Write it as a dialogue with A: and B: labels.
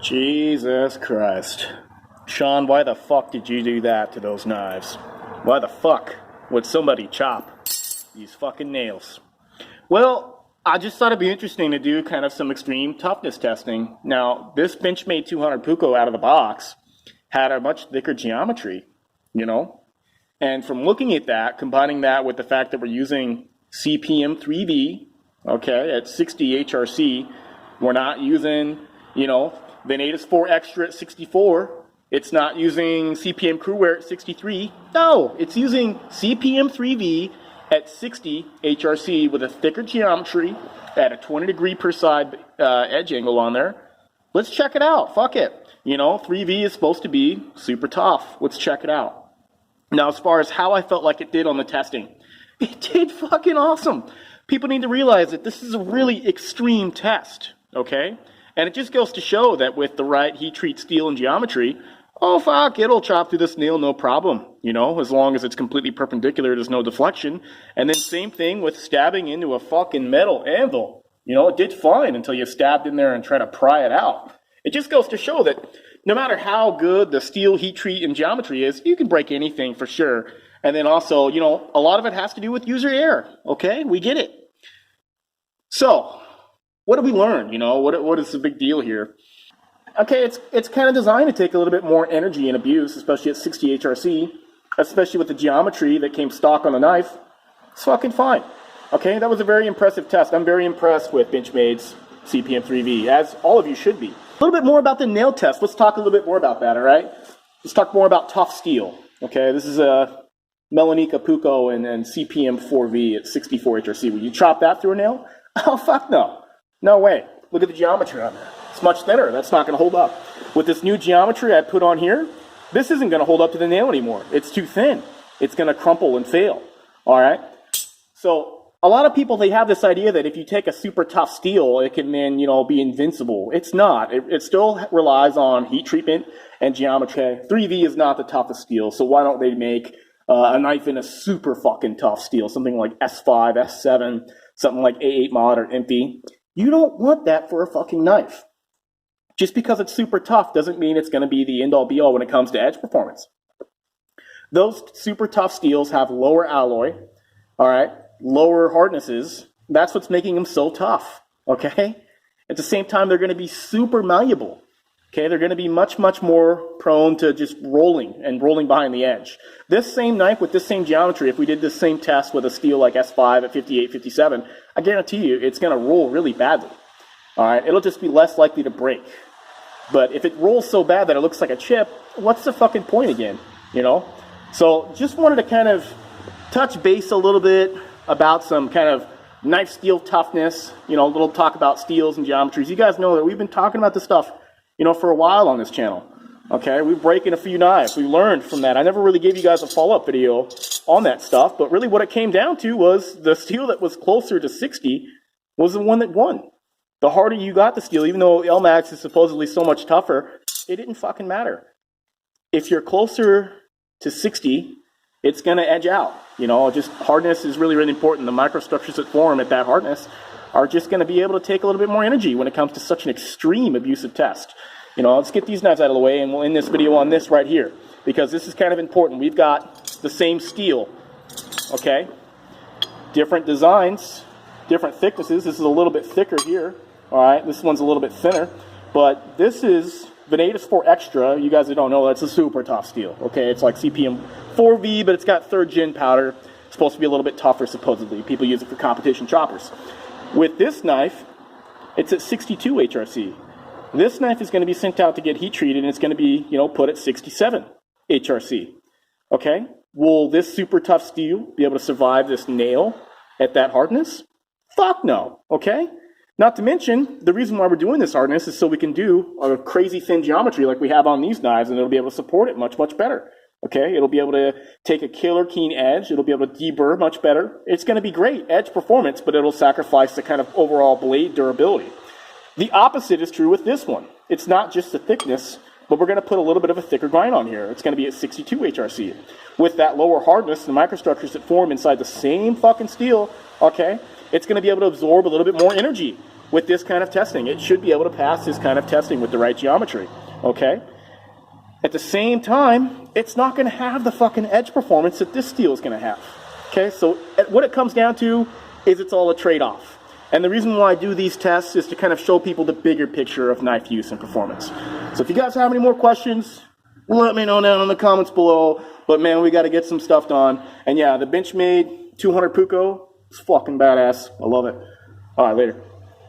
A: Jesus Christ. Sean, why the fuck did you do that to those knives? Why the fuck would somebody chop these fucking nails? Well, I just thought it'd be interesting to do kind of some extreme toughness testing. Now, this Benchmade 200 Puko out of the box had a much thicker geometry, you know? And from looking at that, combining that with the fact that we're using CPM 3V, okay, at 60 HRC, we're not using, you know, Venatus 4 Extra at 64. It's not using CPM Crewwear at 63. No, it's using CPM 3V at 60 HRC with a thicker geometry at a 20 degree per side edge angle on there. Let's check it out. Fuck it. You know, 3V is supposed to be super tough. Let's check it out. Now, as far as how I felt like it did on the testing, it did fucking awesome. People need to realize that this is a really extreme test, okay? And it just goes to show that with the right heat treat steel and geometry, oh fuck, it'll chop through this nail no problem, you know, as long as it's completely perpendicular, there's no deflection. And then same thing with stabbing into a fucking metal anvil. You know, it did fine until you stabbed in there and try to pry it out. It just goes to show that no matter how good the steel heat treat and geometry is, you can break anything for sure. And then also, you know, a lot of it has to do with user error, okay? We get it. So, what did we learn? You know, what is the big deal here? Okay, it's kind of designed to take a little bit more energy and abuse, especially at 60 HRC, especially with the geometry that came stock on the knife. It's fucking fine. Okay, that was a very impressive test. I'm very impressed with Benchmade's CPM 3V, as all of you should be. A little bit more about the nail test. Let's talk a little bit more about that, all right? Let's talk more about tough steel. Okay, this is a Melanica Puko and CPM 4V at 64 HRC. Would you chop that through a nail? Oh, fuck no. No way. Look at the geometry on there. It's much thinner. That's not going to hold up. With this new geometry I put on here, this isn't going to hold up to the nail anymore. It's too thin. It's going to crumple and fail. All right? So a lot of people, they have this idea that if you take a super tough steel, it can then, you know, be invincible. It's not. It still relies on heat treatment and geometry. 3V is not the toughest steel, so why don't they make a knife in a super fucking tough steel, something like S5, S7, something like A8 Mod or MP. You don't want that for a fucking knife. Just because it's super tough doesn't mean it's going to be the end-all be-all when it comes to edge performance. Those super tough steels have lower alloy, all right, lower hardnesses. That's what's making them so tough, okay? At the same time, they're going to be super malleable, okay? They're going to be much, much more prone to just rolling and rolling behind the edge. This same knife with this same geometry, if we did this same test with a steel like S5 at 58, 57, I guarantee you it's going to roll really badly. All right, it'll just be less likely to break. But if it rolls so bad that it looks like a chip, what's the fucking point again, you know? So just wanted to kind of touch base a little bit about some kind of knife steel toughness, you know, a little talk about steels and geometries. You guys know that we've been talking about this stuff, you know, for a while on this channel. Okay, we're breaking a few knives. We learned from that. I never really gave you guys a follow-up video on that stuff, but really what it came down to was the steel that was closer to 60 was the one that won. The harder you got the steel, even though LMAX is supposedly so much tougher, it didn't fucking matter. If you're closer to 60, it's going to edge out. You know, just hardness is really, really important. The microstructures that form at that hardness are just going to be able to take a little bit more energy when it comes to such an extreme abusive test. You know, let's get these knives out of the way, and we'll end this video on this right here, because this is kind of important. We've got the same steel, okay? Different designs, different thicknesses. This is a little bit thicker here, all right? This one's a little bit thinner, but this is Venatus 4 Extra. You guys that don't know, that's a super tough steel, okay? It's like CPM 4V, but it's got 3rd gen powder. It's supposed to be a little bit tougher, supposedly. People use it for competition choppers. With this knife, it's at 62 HRC. This knife is going to be sent out to get heat treated, and it's going to be, you know, put at 67 HRC. Okay? Will this super tough steel be able to survive this nail at that hardness? Fuck no. Okay? Not to mention, the reason why we're doing this hardness is so we can do a crazy thin geometry like we have on these knives, and it'll be able to support it much, much better. Okay? It'll be able to take a killer keen edge. It'll be able to deburr much better. It's going to be great edge performance, but it'll sacrifice the kind of overall blade durability. The opposite is true with this one. It's not just the thickness, but we're going to put a little bit of a thicker grind on here. It's going to be at 62 HRC. With that lower hardness, the microstructures that form inside the same fucking steel, okay, it's going to be able to absorb a little bit more energy. with this kind of testing. It should be able to pass this kind of testing with the right geometry, okay? At the same time, it's not going to have the fucking edge performance that this steel is going to have, okay? So what it comes down to is it's all a trade-off. And the reason why I do these tests is to kind of show people the bigger picture of knife use and performance. So if you guys have any more questions, let me know down in the comments below. But man, we got to get some stuff done. And yeah, the Benchmade 200 Puko is fucking badass. I love it. All right, later.